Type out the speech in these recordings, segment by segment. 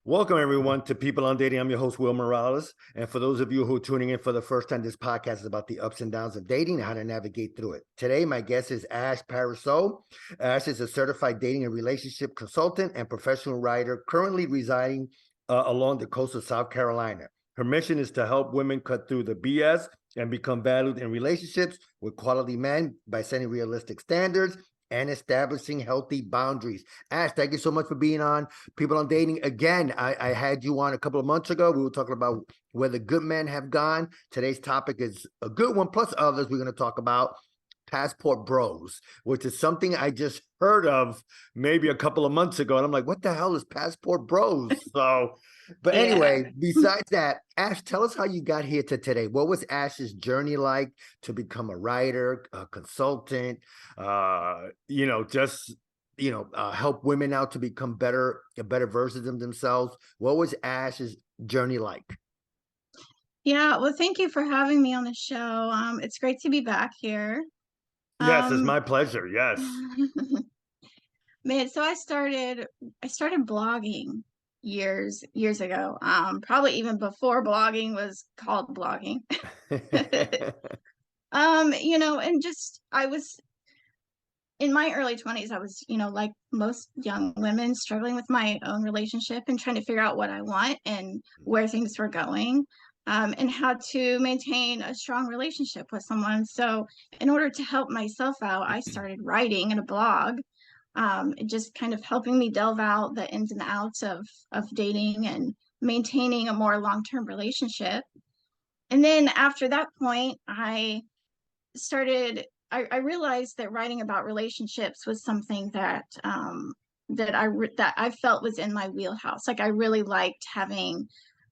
Welcome, everyone, to People on Dating. I'm your host, Will Morales. And for those of you who are tuning in for the first time, this podcast is about the ups and downs of dating and how to navigate through it. Today, my guest is Ash Pariseau. Ash is a certified dating and relationship consultant and professional writer currently residing along the coast of South Carolina. Her mission is to help women cut through the BS and become valued in relationships with quality men by setting realistic standards and establishing healthy boundaries. Ash, thank you so much for being on People on Dating. Again, I had you on a couple of months ago. We were talking about where the good men have gone. Today's topic is a good one, plus others we're going to talk about. Passport bros, which is something I just heard of maybe a couple of months ago. And I'm like, what the hell is passport bros? But anyway, besides that, Ash, tell us how you got here to today. What was Ash's journey like to become a writer, a consultant, help women out to become better versions of themselves? What was Ash's journey like? Yeah, well, thank you for having me on the show. It's great to be back here. Yes, it's Um, my pleasure. Yes. Man, so I started blogging years ago. Probably even before blogging was called blogging. And just I was in my early 20s, I was, like most young women, struggling with my own relationship and trying to figure out what I want and where things were going, and how to maintain a strong relationship with someone. So, in order to help myself out, I started writing in a blog, just kind of helping me delve out the ins and outs of dating and maintaining a more long-term relationship. And then after that point, I realized that writing about relationships was something that I felt was in my wheelhouse. Like I really liked having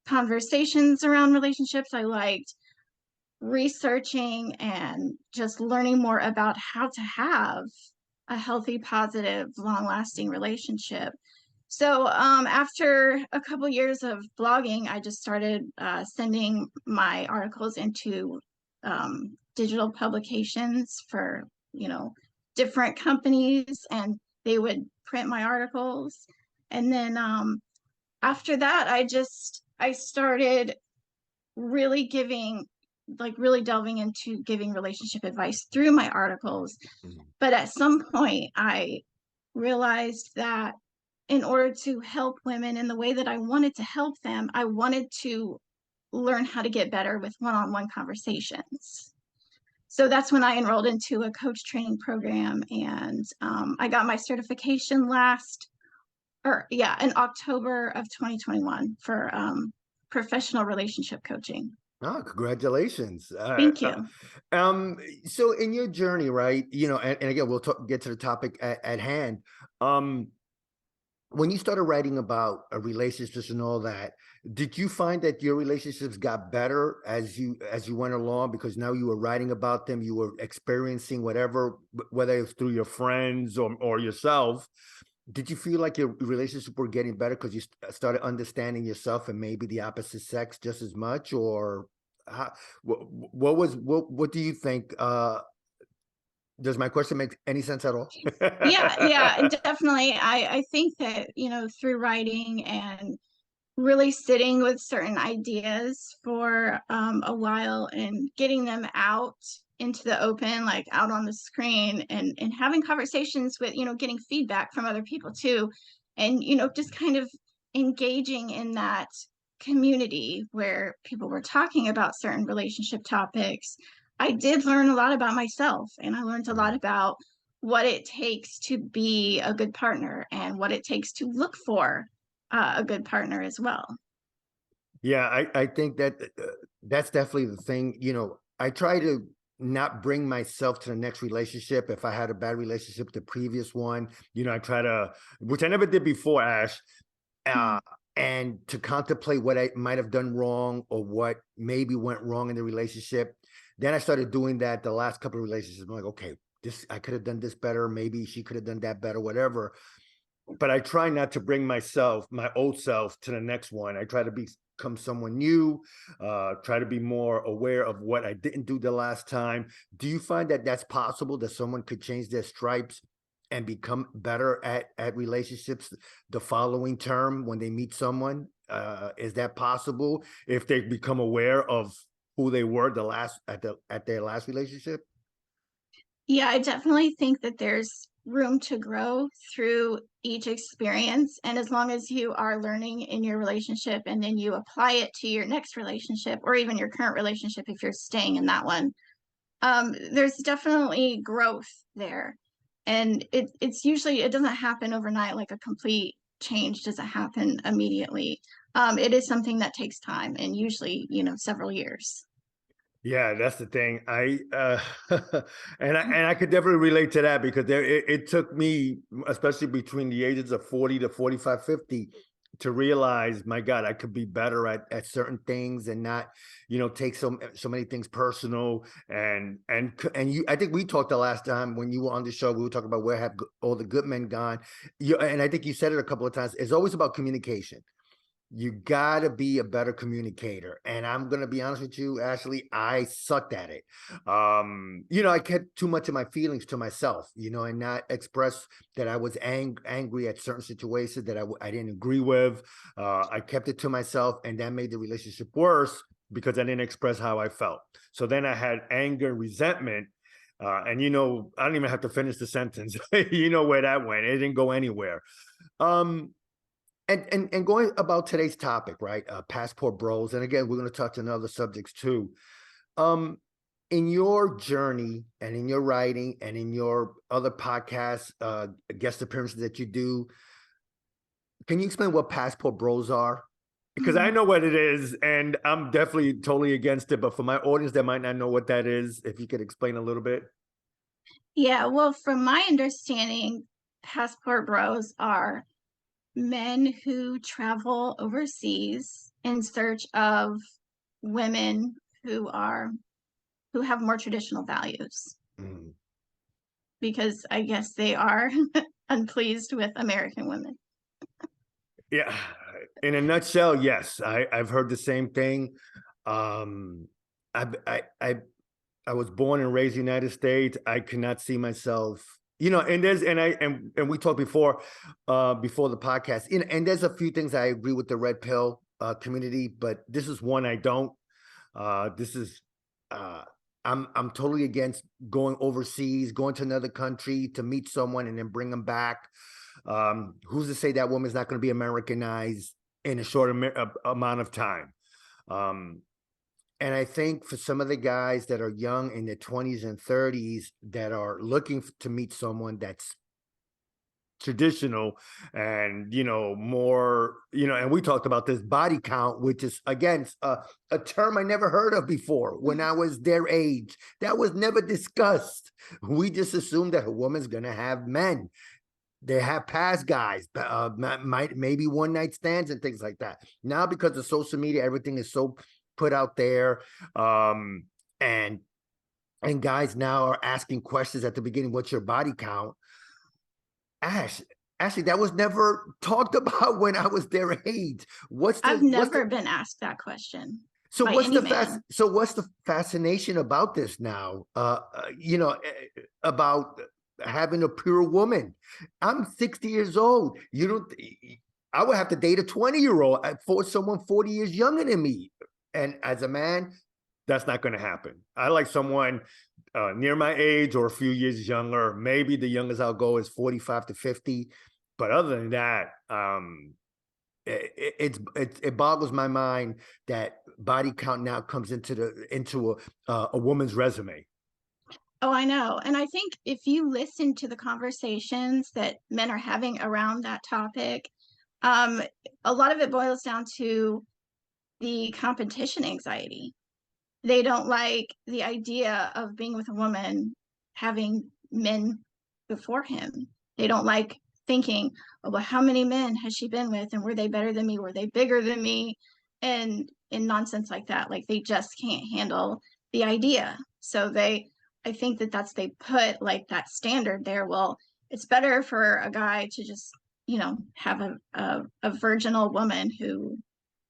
conversations around relationships. I liked researching and just learning more about how to have a healthy, positive, long-lasting relationship. So after a couple years of blogging, I just started sending my articles into digital publications for, different companies, and they would print my articles. And then after that, I started really really delving into giving relationship advice through my articles. But at some point, I realized that in order to help women in the way that I wanted to help them, I wanted to learn how to get better with one-on-one conversations. So that's when I enrolled into a coach training program, and I got my certification in October of 2021 for professional relationship coaching. Oh, congratulations. Thank you. So in your journey, right, and again, we'll get to the topic at hand. When you started writing about relationships and all that, did you find that your relationships got better as you went along, because now you were writing about them, you were experiencing whatever, whether it's through your friends or yourself? Did you feel like your relationship were getting better because you started understanding yourself and maybe the opposite sex just as much? Or what do you think? Does my question make any sense at all? Yeah, definitely. I think that, through writing and really sitting with certain ideas for a while and getting them out into the open, like out on the screen, and having conversations with, getting feedback from other people too. And, just kind of engaging in that community where people were talking about certain relationship topics. I did learn a lot about myself, and I learned a lot about what it takes to be a good partner and what it takes to look for a good partner as well. Yeah, I think that that's definitely the thing. I try to not bring myself to the next relationship. If I had a bad relationship, the previous one, I try to, which I never did before, Ash, and to contemplate what I might have done wrong or what maybe went wrong in the relationship. Then I started doing that the last couple of relationships. I'm like, okay, I could have done this better. Maybe she could have done that better, whatever. But I try not to bring my old self to the next one. I try to become someone new, try to be more aware of what I didn't do the last time. Do you find that that's possible, that someone could change their stripes and become better at relationships the following term when they meet someone? Is that possible if they become aware of who they were at their last relationship? Yeah, I definitely think that there's room to grow through each experience. And as long as you are learning in your relationship and then you apply it to your next relationship or even your current relationship, if you're staying in that one, there's definitely growth there. And it's usually, it doesn't happen overnight, like a complete change doesn't happen immediately. It is something that takes time and usually, several years. Yeah, that's the thing. And I could definitely relate to that because it took me, especially between the ages of 40 to 45, 50, to realize, my God, I could be better at certain things and not, take so many things personal. And you, I think we talked the last time when you were on the show, we were talking about where have all the good men gone. And I think you said it a couple of times. It's always about communication. You gotta be a better communicator. And I'm gonna be honest with you, Ashley, I sucked at it. I kept too much of my feelings to myself, and not express that I was angry at certain situations that I didn't agree with. I kept it to myself, and that made the relationship worse because I didn't express how I felt. So then I had anger, resentment. And I don't even have to finish the sentence. You know where that went. It didn't go anywhere. Um, and going about today's topic, right? Passport bros, and again, we're going to touch on other subjects too. Um, in your journey and in your writing and in your other podcasts, guest appearances that you do, can you explain what passport bros are? Because I know what it is, and I'm definitely totally against it. But for my audience that might not know what that is, if you could explain a little bit. Yeah, well, from my understanding, passport bros are men who travel overseas in search of women who have more traditional values Mm. because I guess they are unpleased with American women. Yeah, in a nutshell, yes, I've heard the same thing. Um, I I I I was born and raised in the United States. I cannot see myself, and we talked before the podcast, and there's a few things I agree with the red pill community, but this is one I don't. This is uh I'm totally against going overseas, going to another country to meet someone and then bring them back. Who's to say that woman's not going to be Americanized in a short amount of time? Um, and I think for some of the guys that are young in their 20s and 30s that are looking to meet someone that's traditional and more, and we talked about this body count, which is again a term I never heard of before when I was their age. That was never discussed. We just assumed that a woman's gonna have men. They have past guys, maybe one night stands and things like that. Now, because of social media, everything is so put out there, and guys now are asking questions at the beginning. What's your body count? Ash, Ashley, that was never talked about when I was their age. I've never been asked that question So by any man. So what's the fascination about this now? About having a pure woman. I'm 60 years old. You don't. I would have to date a 20-year-old for someone 40 years younger than me. And as a man, that's not going to happen. I like someone near my age or a few years younger. Maybe the youngest I'll go is 45 to 50. But other than that, it boggles my mind that body count now comes into a woman's resume. Oh, I know. And I think if you listen to the conversations that men are having around that topic, um, a lot of it boils down to the competition anxiety. They don't like the idea of being with a woman having men before him. They don't like thinking, oh, well, how many men has she been with? And were they better than me? Were they bigger than me? And nonsense like that. Like they just can't handle the idea. So I think they put like that standard there. Well, it's better for a guy to just, have a virginal woman who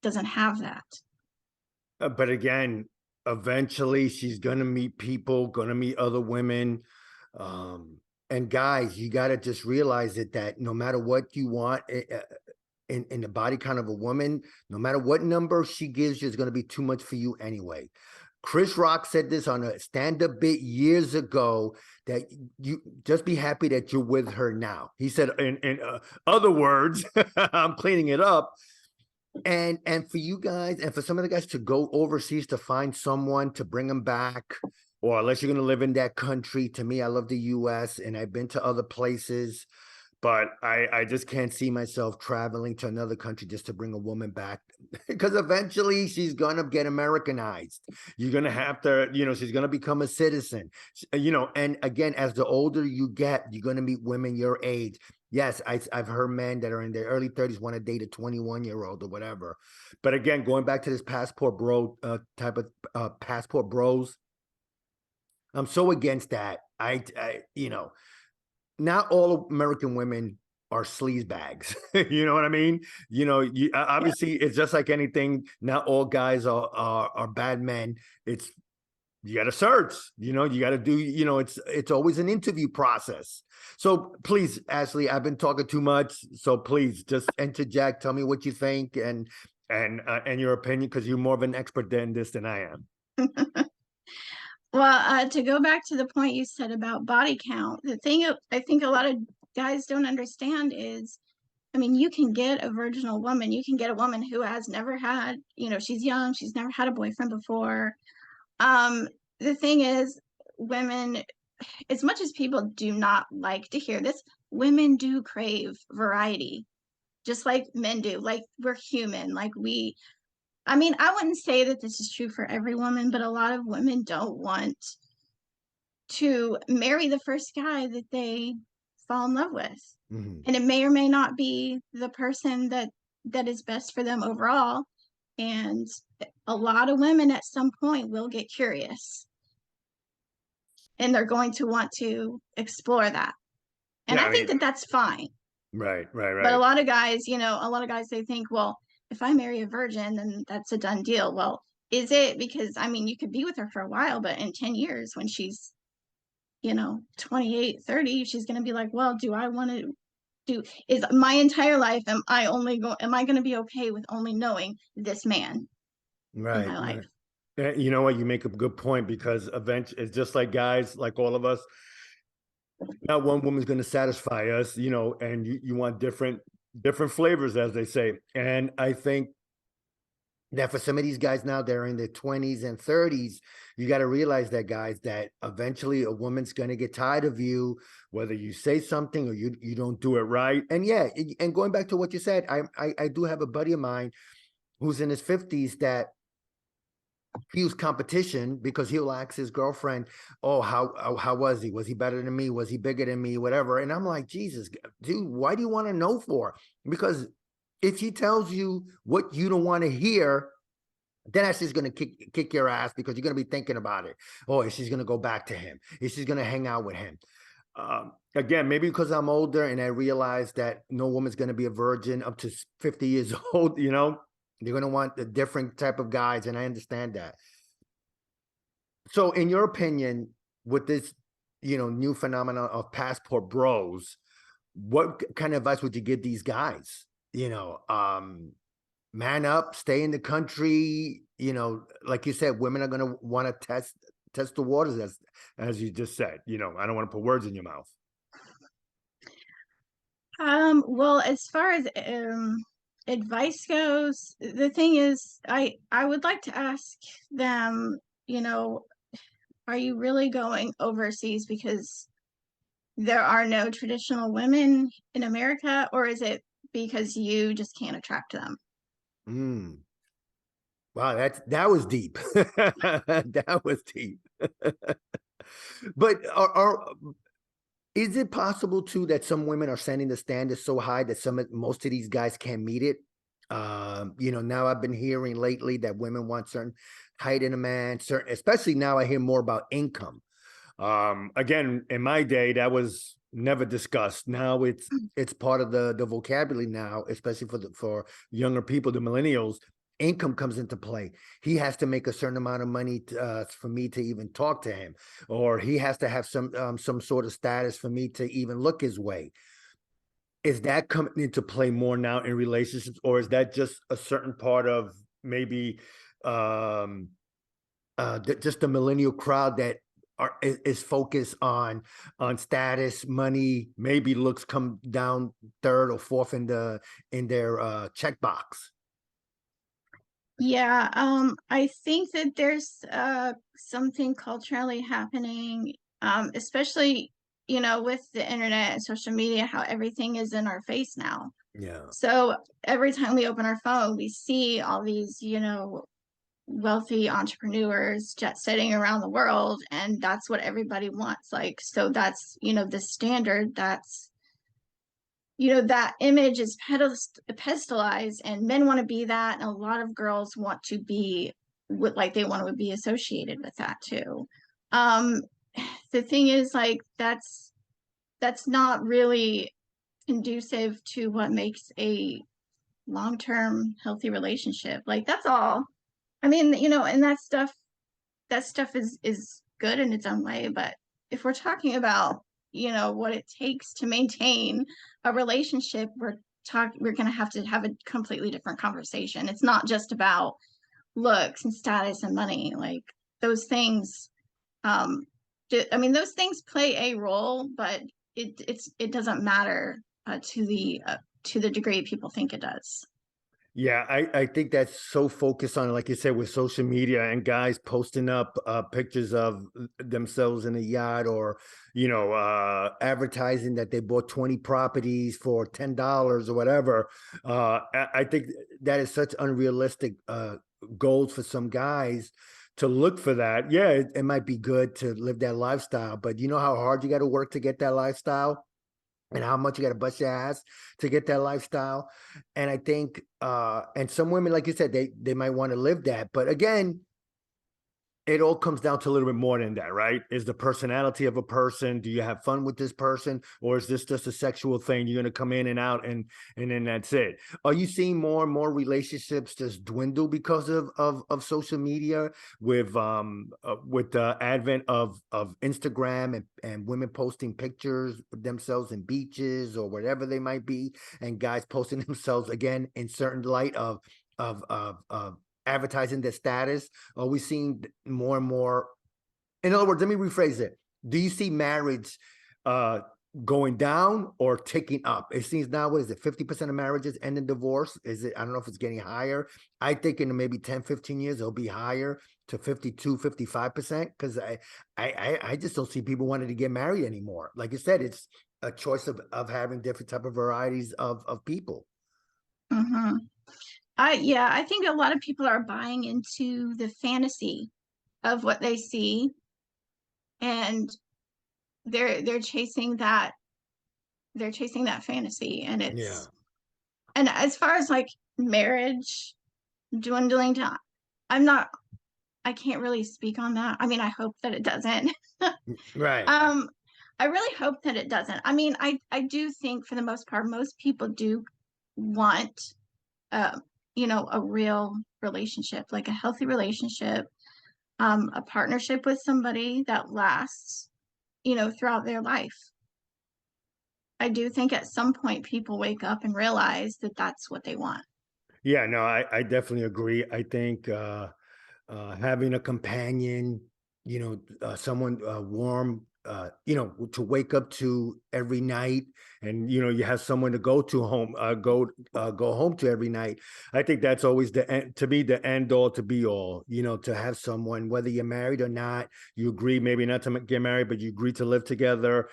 doesn't have that. But again, eventually she's gonna meet people, gonna meet other women. And guys, you got to just realize it, that no matter what you want in the body count of a woman, no matter what number she gives you, is going to be too much for you anyway. Chris Rock said this on a stand-up bit years ago, that you just be happy that you're with her now. He said, in other words, I'm cleaning it up. And for you guys, and for some of the guys to go overseas to find someone to bring them back, or unless you're going to live in that country. To me, I love the US and I've been to other places, but I just can't see myself traveling to another country just to bring a woman back, because eventually she's going to get Americanized. You're going to have to, she's going to become a citizen, and again, as the older you get, you're going to meet women your age. Yes, I've heard men that are in their early 30s want to date a 21-year-old or whatever. But again, going back to this passport bro type of passport bros, I'm so against that. Not all American women are sleaze bags. You know what I mean? Yeah. Obviously, it's just like anything. Not all guys are bad men. It's, you got to search. You got to do. It's always an interview process. So please, Ashley, I've been talking too much. So please just interject. Tell me what you think and your opinion, because you're more of an expert in this than I am. Well, to go back to the point you said about body count, the thing I think a lot of guys don't understand is, I mean, you can get a virginal woman. You can get a woman who has never had, she's young, she's never had a boyfriend before. The thing is, women, as much as people do not like to hear this, women do crave variety, just like men do. Like, we're human. I mean, I wouldn't say that this is true for every woman, but a lot of women don't want to marry the first guy that they fall in love with. Mm-hmm. And it may or may not be the person that is best for them overall. And a lot of women at some point will get curious, and they're going to want to explore that. And Yeah, I I think mean, that that's fine. right, But a right. lot of guys, they think, well, if I marry a virgin, then that's a done deal. Well, is it? Because I mean, you could be with her for a while, but in 10 years, when she's, 28, 30, she's going to be like, well, do I want to is my entire life, am I going to be okay with only knowing this man in Right, my life? right. You know what? You make a good point, because eventually it's just like guys, like all of us. Not one woman's going to satisfy us, and you want different flavors, as they say. And I think that for some of these guys now, they're in their 20s and 30s. You got to realize that, guys, that eventually a woman's going to get tired of you, whether you say something or you don't do it right. And yeah, and going back to what you said, I do have a buddy of mine who's in his 50s that he was competition, because he'll ask his girlfriend, oh, how was he? Was he better than me? Was he bigger than me? Whatever. And I'm like, Jesus, dude, why do you want to know for? Because if she tells you what you don't want to hear, then that's just going to kick your ass, because you're going to be thinking about it. Oh, is she's going to go back to him? Is she's going to hang out with him? Again, maybe because I'm older and I realize that no woman's going to be a virgin up to 50 years old, they're going to want a different type of guys, and I understand that. So in your opinion, with this, new phenomenon of passport bros, what kind of advice would you give these guys? Man up, stay in the country. Like you said, women are going to want to test the waters, as you just said. I don't want to put words in your mouth. Well, as far as advice goes, the thing is, I would like to ask them, are you really going overseas because there are no traditional women in America, or is it because you just can't attract them? Mm. Wow, that was deep. That was deep. But is it possible too that some women are setting the standard so high that most of these guys can't meet it? Now I've been hearing lately that women want certain height in a man, certain, especially now I hear more about income. Again, in my day, that was never discussed. Now it's part of the vocabulary now, especially for younger people, the millennials. income comes into play. He has to make a certain amount of money for me to even talk to him, or he has to have some sort of status for me to even look his way. Is that coming into play more now in relationships, or is that just a certain part of maybe um just the millennial crowd that is focused on status, money, maybe looks come down third or fourth in their checkbox? Yeah, I think that there's something culturally happening, especially, with the internet and social media, how everything is in our face now. Yeah. So every time we open our phone, we see all these, wealthy entrepreneurs jet setting around the world, and that's what everybody wants. Like, so that's, the standard. That's, that image is pedestalized, and men want to be that, and a lot of girls want to be like, they want to be associated with that too. um the thing is, like, that's not really conducive to what makes a long-term healthy relationship. Like, that's all. I mean, and that stuff is good in its own way, but if we're talking about, what it takes to maintain a relationship, we're going to have a completely different conversation. It's not just about looks and status and money. Like, those things, um I mean, those things play a role, but it doesn't matter to the degree people think it does. Yeah, I think that's so focused on, like you said, with social media and guys posting up pictures of themselves in a yacht, or advertising that they bought 20 properties for $10 or whatever. I think that is such unrealistic goals for some guys to look for that. Yeah, it might be good to live that lifestyle, but you know how hard you got to work to get that lifestyle, and how much you got to bust your ass to get that lifestyle. And I think and some women, like you said, they might want to live that, but again, it all comes down to a little bit more than that, right? Is the personality of a person, do you have fun with this person, or is this just a sexual thing? You're going to come in and out, and then that's it. Are you seeing more and more relationships just dwindle because of social media, with the advent of Instagram, and women posting pictures of themselves in beaches or whatever they might be, and guys posting themselves again in certain light of advertising their status? Are we seeing more and more? In other words, let me rephrase it. Do you see marriage uh, going down or ticking up? It seems now, what is it, 50% of marriages end in divorce? Is it? I don't know if it's getting higher. I think in maybe 10, 15 years, it'll be higher to 52, 55%. Because I just don't see people wanting to get married anymore. Like you said, it's a choice of having different type of varieties of people. Hmm. I think a lot of people are buying into the fantasy of what they see, and they're chasing that fantasy, and Yeah. as far as, like, marriage dwindling down, I'm not I can't really speak on that. I mean, I hope that it doesn't. Right. um I really hope that it doesn't. I mean, I do think, for the most part, most people do want, uh, a real relationship, like a healthy relationship, a partnership with somebody that lasts, throughout their life. I do think at some point people wake up and realize that that's what they want. Yeah, no, I definitely agree. I think having a companion, someone warm, to wake up to every night, and you have someone to go to home, go home to every night. I think that's always the end, to me, the end all to be all. To have someone, whether you're married or not, you agree maybe not to get married, but you agree to live together,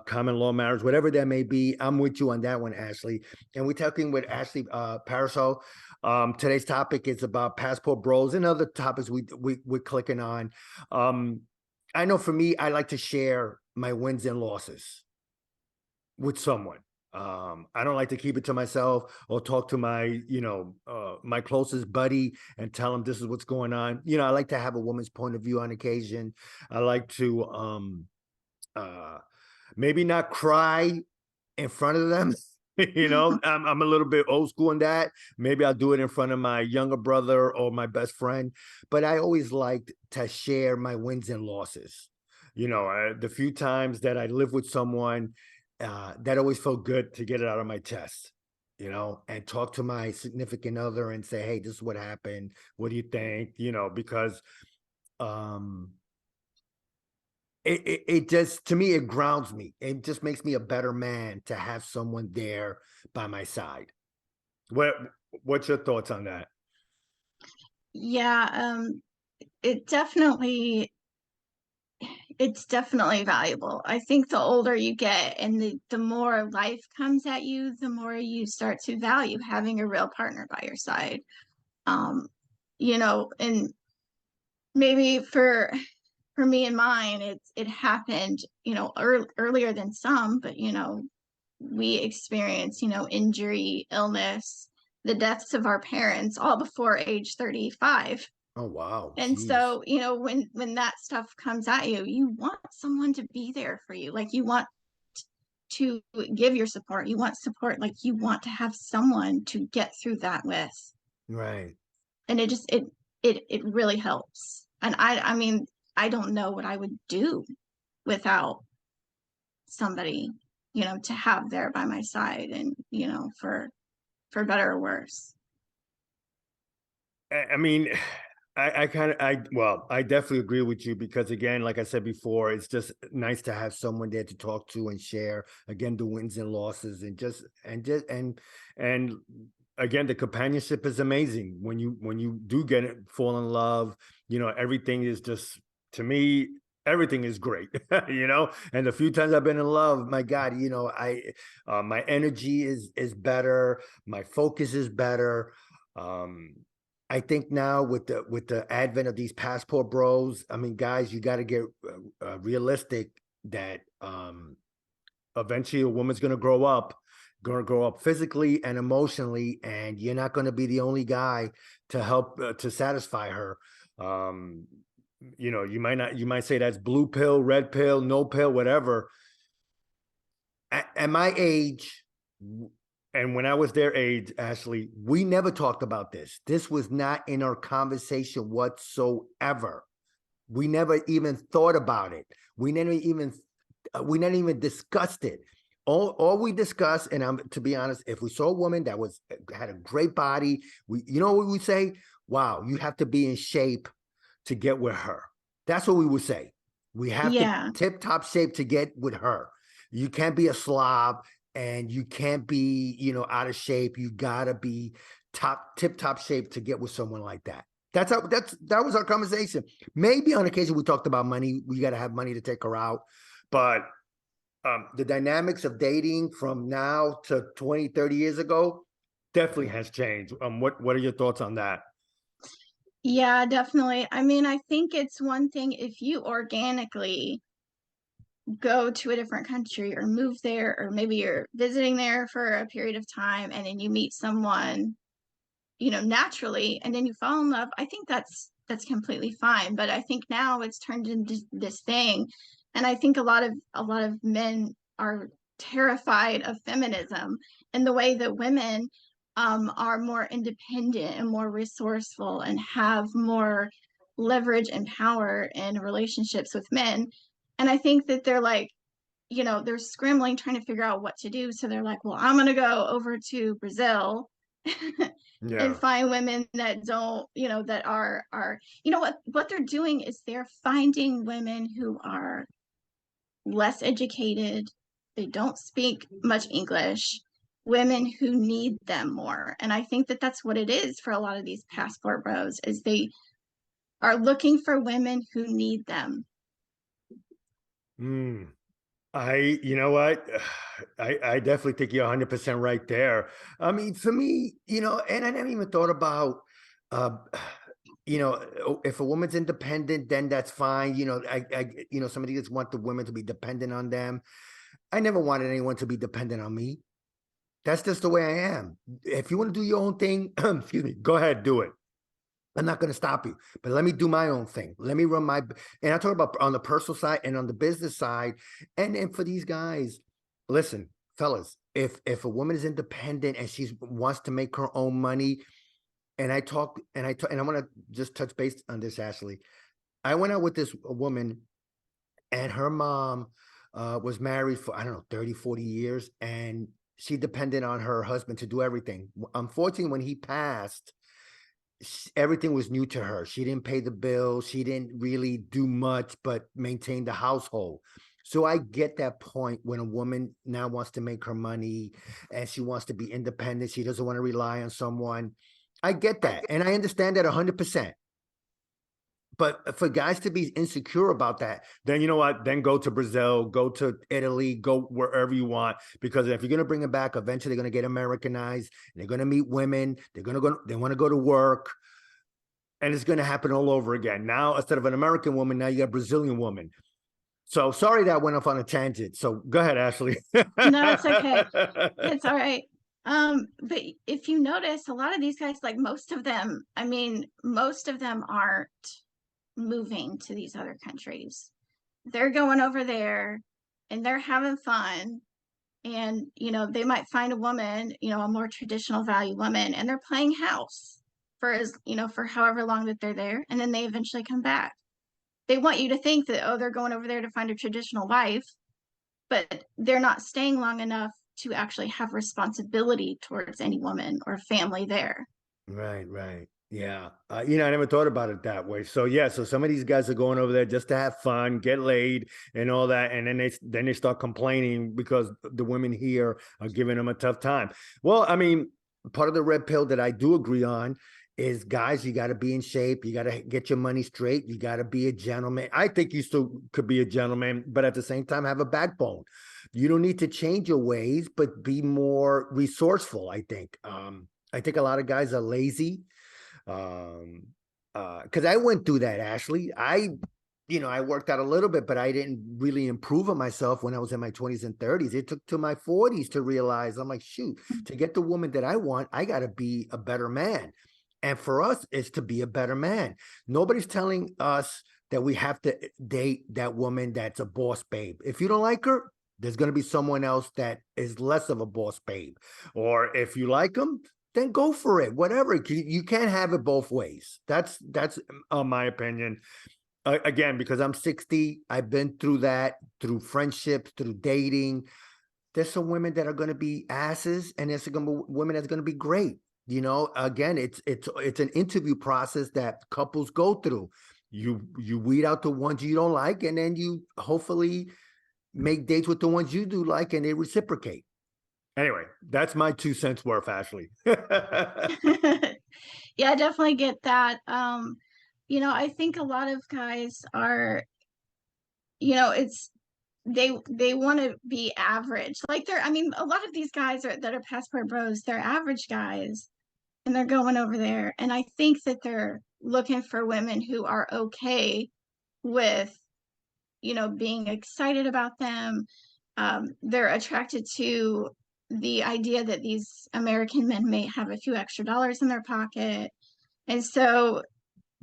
common law marriage, whatever that may be. I'm with you on that one, Ashley. And we're talking with Ashley Pariseau. Today's topic is about passport bros and other topics we're clicking on. Um, I know for me, I like to share my wins and losses with someone. I don't like to keep it to myself or talk to my closest buddy and tell him this is what's going on. I like to have a woman's point of view on occasion. I like to uh, maybe not cry in front of them, You know, I'm a little bit old school in that. Maybe I'll do it in front of my younger brother or my best friend, but I always liked to share my wins and losses. You know, the few times that I lived with someone, that always felt good to get it out of my chest, you know, and talk to my significant other and say, hey, this is what happened. What do you think? You know, because um it just, to me, it grounds me. It just makes me a better man to have someone there by my side. What what's your thoughts on that? Yeah, it definitely it's definitely valuable. I think the older you get and the more life comes at you, the more you start to value having a real partner by your side. Um, and maybe for me and mine, it happened, earlier than some, but we experienced, injury, illness, the deaths of our parents all before age 35. Oh wow, And jeez. so, when that stuff comes at you, you want someone to be there for you. Like you want to give your support. You want support. Like you want to have someone to get through that with. Right. And it really helps. And I mean, I don't know what I would do without somebody, to have there by my side and, for better or worse. I mean, I kind of, well, I definitely agree with you because, again, like I said before, it's just nice to have someone there to talk to and share, again, the wins and losses, and again, the companionship is amazing when you do get it, fall in love. You know, everything is just, to me, everything is great. You know, and the few times I've been in love, my God, you know, my energy is better, my focus is better. Um, I think now with the advent of these passport bros, I mean, guys, you got to get realistic that eventually a woman's going to grow up physically and emotionally, and you're not going to be the only guy to help to satisfy her. Um, you know, you might say that's blue pill, red pill, no pill, whatever. At my age, and when I was their age, Ashley, we never talked about this. This was not in our conversation whatsoever. We never even thought about it. We never even discussed it. All we discussed, and I'm, to be honest, if we saw a woman that had a great body, you know what we say? Wow, you have to be in shape to get with her. That's what we would say. We have to Yeah. tip top shape to get with her. You can't be a slob and you can't be, you know, out of shape. You gotta be tip top shape to get with someone like that. That was our conversation. Maybe on occasion we talked about money. We got to have money to take her out, but the dynamics of dating from now to 20, 30 years ago definitely has changed. What are your thoughts on that? Yeah, definitely. I mean, I think it's one thing if you organically go to a different country or move there, or maybe you're visiting there for a period of time and then you meet someone, naturally, and then you fall in love. I think that's completely fine. But I think now it's turned into this thing. And I think a lot of men are terrified of feminism and the way that women are more independent and more resourceful and have more leverage and power in relationships with men. And I think that they're like, they're scrambling trying to figure out what to do. So they're like, well, I'm going to go over to Brazil and Yeah. find women that don't, that are, what they're doing is they're finding women who are less educated. They don't speak much English, women who need them more. And I think that that's what it is for a lot of these passport bros is they are looking for women who need them. Mm. You know what? I definitely think you're 100% right there. I mean, for me, you know, and I never even thought about, uh, you know, if a woman's independent, then that's fine. You know, you know, somebody just want the women to be dependent on them. I never wanted anyone to be dependent on me. That's just the way I am. If you want to do your own thing, excuse me, go ahead, do it. I'm not going to stop you, but let me do my own thing. Let me run my, and I talk about on the personal side and on the business side. And for these guys, listen, fellas, if a woman is independent and she wants to make her own money, and I talk and I want to just touch base on this, Ashley. I went out with this woman, and her mom was married for, I don't know, 30, 40 years, and she depended on her husband to do everything. Unfortunately, when he passed, everything was new to her. She didn't pay the bills. She didn't really do much but maintain the household. So I get that point when a woman now wants to make her money and she wants to be independent. She doesn't want to rely on someone. I get that. And I understand that 100%. But for guys to be insecure about that, then you know what? Then go to Brazil, go to Italy, go wherever you want. Because if you're going to bring them back, eventually they're going to get Americanized. They're going to meet women. They're going to go. They want to go to work, and it's going to happen all over again. Now, instead of an American woman, now you got a Brazilian woman. So sorry that I went off on a tangent. So go ahead, Ashley. No, it's okay. It's all right. But if you notice, a lot of these guys, like most of them, I mean, most of them aren't moving to these other countries. They're going over there and they're having fun. And, they might find a woman, a more traditional value woman, and they're playing house for however long that they're there. And then they eventually come back. They want you to think that, oh, they're going over there to find a traditional wife, but they're not staying long enough to actually have responsibility towards any woman or family there. Right. Yeah. I never thought about it that way. So yeah, so some of these guys are going over there just to have fun, get laid and all that. And then they start complaining because the women here are giving them a tough time. Well, I mean, part of the red pill that I do agree on is, guys, you got to be in shape. You got to get your money straight. You got to be a gentleman. I think you still could be a gentleman, but at the same time, have a backbone. You don't need to change your ways, but be more resourceful, I think. I think a lot of guys are lazy. Because I went through that, Ashley. I worked out a little bit, but I didn't really improve on myself when I was in my 20s and 30s. It took to my 40s to realize, I'm like, shoot, to get the woman that I want, I got to be a better man. And for us, it's to be a better man. Nobody's telling us that we have to date that woman that's a boss babe. If you don't like her, there's going to be someone else that is less of a boss babe. Or if you like them, then go for it. Whatever. You can't have it both ways. That's my opinion. Again, because I'm 60, I've been through that, through friendships, through dating. There's some women that are going to be asses, and there's some women that's going to be great. Again, it's an interview process that couples go through. You weed out the ones you don't like, and then you hopefully make dates with the ones you do like, and they reciprocate. Anyway, that's my 2 cents worth, Ashley. Yeah, I definitely get that. I think a lot of guys are, it's they want to be average. Like a lot of these guys that are passport bros, they're average guys, and they're going over there. And I think that they're looking for women who are okay with, being excited about them. They're attracted to the idea that these American men may have a few extra dollars in their pocket. And so,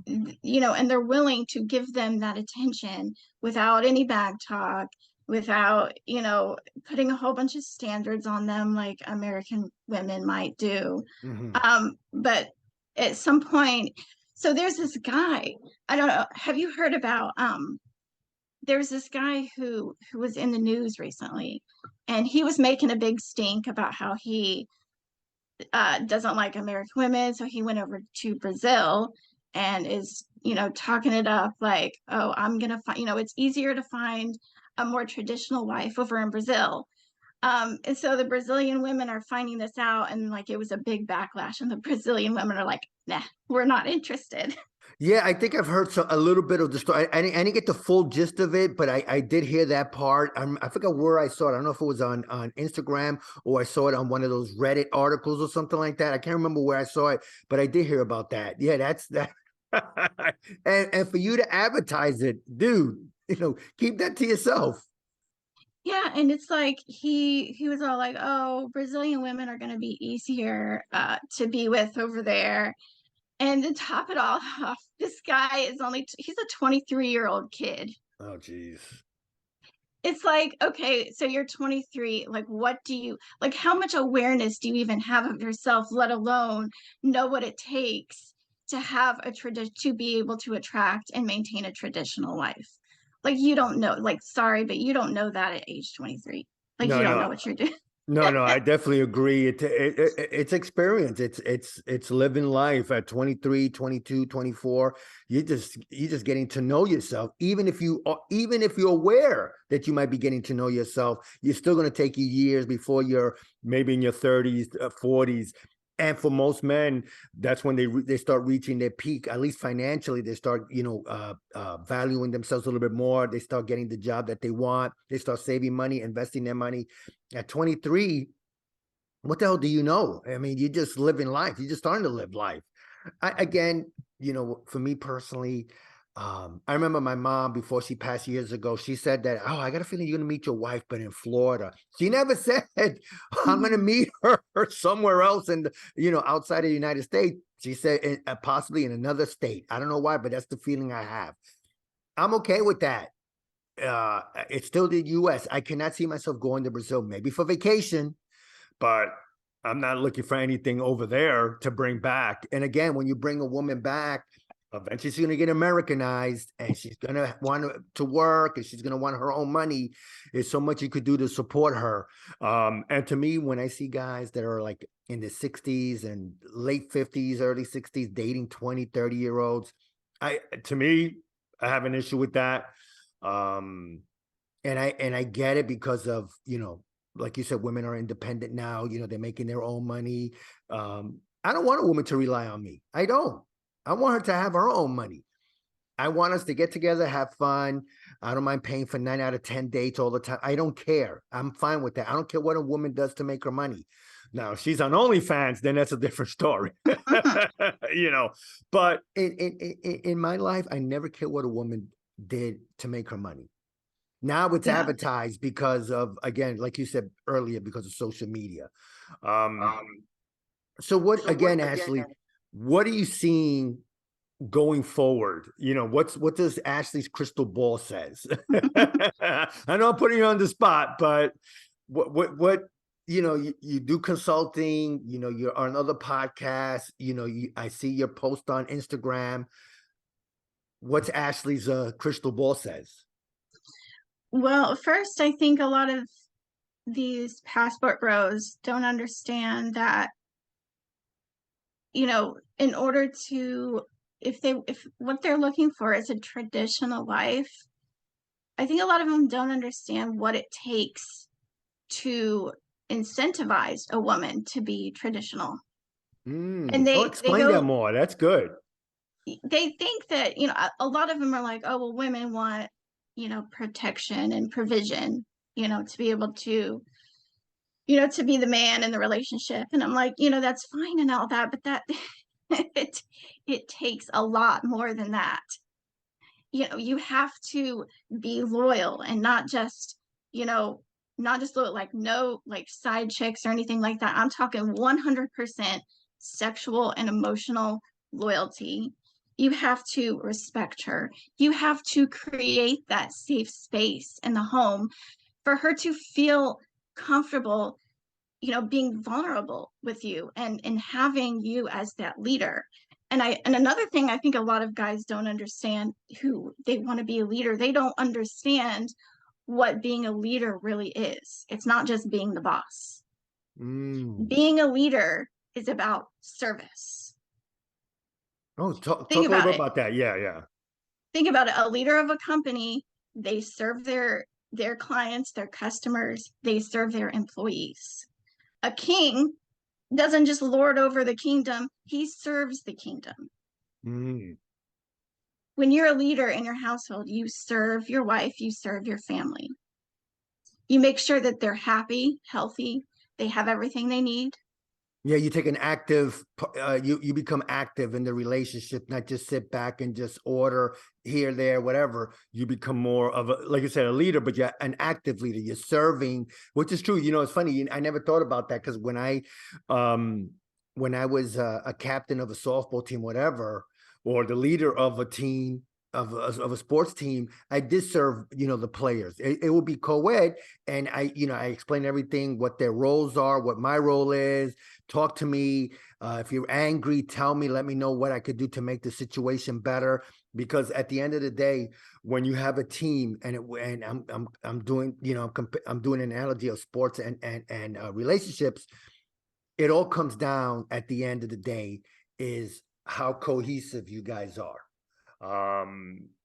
and they're willing to give them that attention without any bag talk, without, putting a whole bunch of standards on them like American women might do. But at some point, so there's this guy, I don't know, have you heard about, there's this guy who was in the news recently, and he was making a big stink about how he doesn't like American women. So he went over to Brazil and is, talking it up like, oh, I'm going to find, it's easier to find a more traditional wife over in Brazil. And so the Brazilian women are finding this out, and like it was a big backlash, and the Brazilian women are like, nah, we're not interested. Yeah, I think I've heard a little bit of the story. I didn't get the full gist of it, but I did hear that part. I forgot where I saw it. I don't know if it was on Instagram or I saw it on one of those Reddit articles or something like that. I can't remember where I saw it, but I did hear about that. Yeah, that's that. and for you to advertise it, dude, keep that to yourself. Yeah, and it's like he was all like, oh, Brazilian women are going to be easier to be with over there. And to top it all off, this guy is he's a 23-year-old kid. Oh, geez. it's like, okay, so you're 23. Like, what do you like? How much awareness do you even have of yourself, let alone know what it takes to have a tradition, to be able to attract and maintain a traditional life? Like, you don't know. Like, sorry, but you don't know that at age 23. Like, you No, don't no, know what you're doing. no, I definitely agree. It's experience. It's living life at 23, 22, 24. You're just getting to know yourself. Even if you're aware that you might be getting to know yourself, you're still going to take you years before you're maybe in your 30s, 40s. And for most men, that's when they start reaching their peak. At least financially, they start valuing themselves a little bit more. They start getting the job that they want. They start saving money, investing their money. At 23, what the hell do you know? I mean, you're just living life. You're just starting to live life. Again, for me personally, I remember my mom before she passed years ago. She said that, "Oh, I got a feeling you're gonna meet your wife, but in Florida." She never said, "I'm gonna Mhm. meet her somewhere else outside of the United States." She said, possibly in another state. I don't know why, but that's the feeling I have. I'm okay with that. It's still the U.S. I cannot see myself going to Brazil, maybe for vacation, but I'm not looking for anything over there to bring back. And again, when you bring a woman back, eventually she's going to get Americanized and she's going to want to work and she's going to want her own money. There's so much you could do to support her. And to me, when I see guys that are like in the 60s and late 50s, early 60s, dating 20, 30-year-olds, to me, I have an issue with that. Um, and I get it because of, like you said, women are independent now, they're making their own money. I don't want a woman to rely on me. I don't. I want her to have her own money. I want us to get together, have fun. I don't mind paying for 9 out of 10 dates all the time. I don't care. I'm fine with that. I don't care what a woman does to make her money. Now, if she's on OnlyFans, then that's a different story. you know, but in my life, I never cared what a woman did to make her money. Now it's Yeah. advertised because of, again, like you said earlier, because of social media. Um, so what, again, Ashley, what are you seeing going forward? What does Ashley's crystal ball says? I know I'm putting you on the spot, but what you do consulting, you're on other podcasts, I see your post on Instagram. What's Ashley's crystal ball says? Well, first, I think a lot of these passport bros don't understand that, in order to, if what they're looking for is a traditional life, I think a lot of them don't understand what it takes to incentivize a woman to be traditional. And Oh, they explain that go, more. That's good. they think that, a lot of them are like, oh, well, women want, protection and provision, to be able to, to be the man in the relationship. And I'm like, that's fine and all that, but that it it takes a lot more than that. You have to be loyal and you know, not just loyal, like no like side chicks or anything like that. I'm talking 100% sexual and emotional loyalty. You have to respect her. You have to create that safe space in the home for her to feel comfortable, being vulnerable with you and having you as that leader. And another thing I think a lot of guys don't understand, who they want to be a leader, they don't understand what being a leader really is. It's not just being the boss. Mm. Being a leader is about service. Oh, talk Think talk a little about bit it. about that. Yeah, yeah. Think about it. A leader of a company, they serve their clients, their customers, they serve their employees. A king doesn't just lord over the kingdom, he serves the kingdom. Mm. When you're a leader in your household, you serve your wife, you serve your family. You make sure that they're happy, healthy, they have everything they need. Yeah, you take an active, you become active in the relationship, not just sit back and just order here, there, whatever. You become more of a, like you said, a leader, but you're an active leader. You're serving, which is true. It's funny. I never thought about that because when I was a captain of a softball team, whatever, or the leader of a team, of a sports team, I did serve, the players. It would be co-ed, and I explain everything, what their roles are, what my role is. Talk to me. If you're angry, tell me. Let me know what I could do to make the situation better. Because at the end of the day, when you have a team, and I'm doing, I'm doing an analogy of sports and relationships. It all comes down at the end of the day is how cohesive you guys are.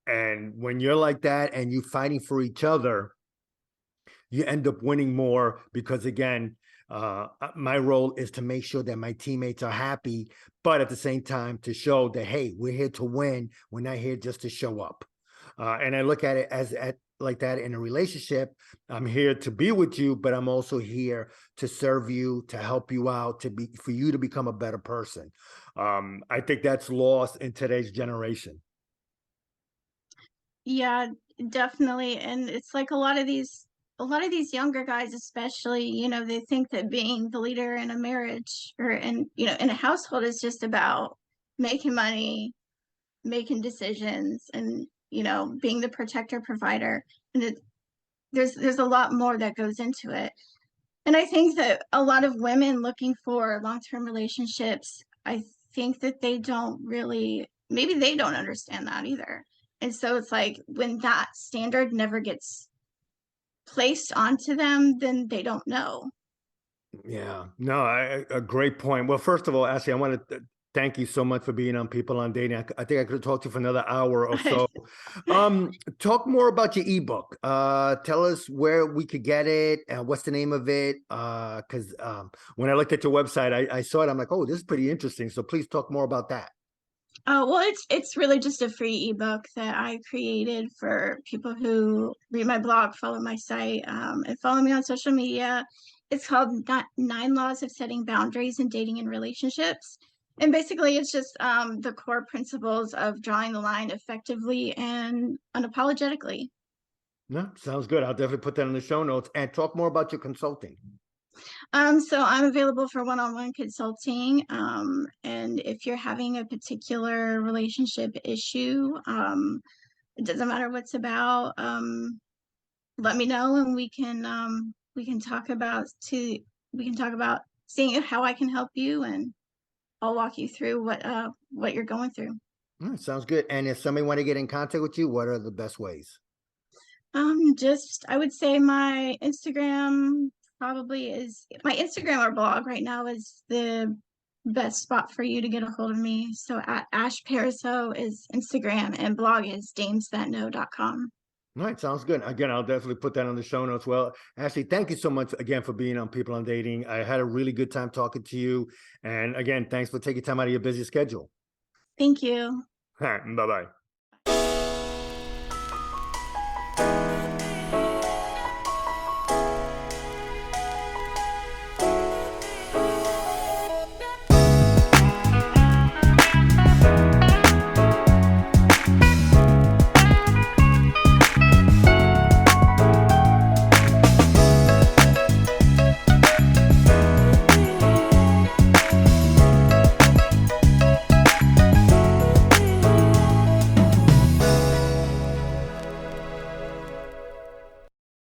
And when you're like that and you fighting for each other, you end up winning more because, again, my role is to make sure that my teammates are happy, but at the same time to show that, hey, we're here to win. We're not here just to show up. And I look at it as like that in a relationship. I'm here to be with you, but I'm also here to serve you, to help you out, for you to become a better person. I think that's lost in today's generation. Yeah, definitely. And it's like a lot of these younger guys especially, they think that being the leader in a marriage or in a household is just about making money, making decisions, and being the protector provider. And there's a lot more that goes into it. And I think that a lot of women looking for long-term relationships, I think that they don't really, maybe they don't understand that either. And so it's like when that standard never gets placed onto them, then they don't know. Yeah, no, a great point. Well, first of all, Ashley, I want to thank you so much for being on People on Dating. I think I could talk to you for another hour or so. Talk more about your ebook. Tell us where we could get it and what's the name of it. Because when I looked at your website, I saw it. I'm like, oh, this is pretty interesting. So please talk more about that. Oh, well, it's really just a free ebook that I created for people who read my blog, follow my site, and follow me on social media. It's called Nine Laws of Setting Boundaries in Dating and Relationships. And basically, it's just the core principles of drawing the line effectively and unapologetically. No, sounds good. I'll definitely put that in the show notes and talk more about your consulting. So I'm available for one-on-one consulting. And if you're having a particular relationship issue, it doesn't matter what's about. Let me know, and we can talk about seeing how I can help you, and I'll walk you through what you're going through. Sounds good. And if somebody want to get in contact with you, what are the best ways? Just I would say my Instagram probably is my Instagram or blog right now is the best spot for you to get a hold of me. So at Ash Pariseau is Instagram, and blog is damesthatknow.com. All right, sounds good. Again, I'll definitely put that on the show notes. Well, Ashley, thank you so much again for being on People on Dating. I had a really good time talking to you. And again, thanks for taking time out of your busy schedule. Thank you. Bye-bye.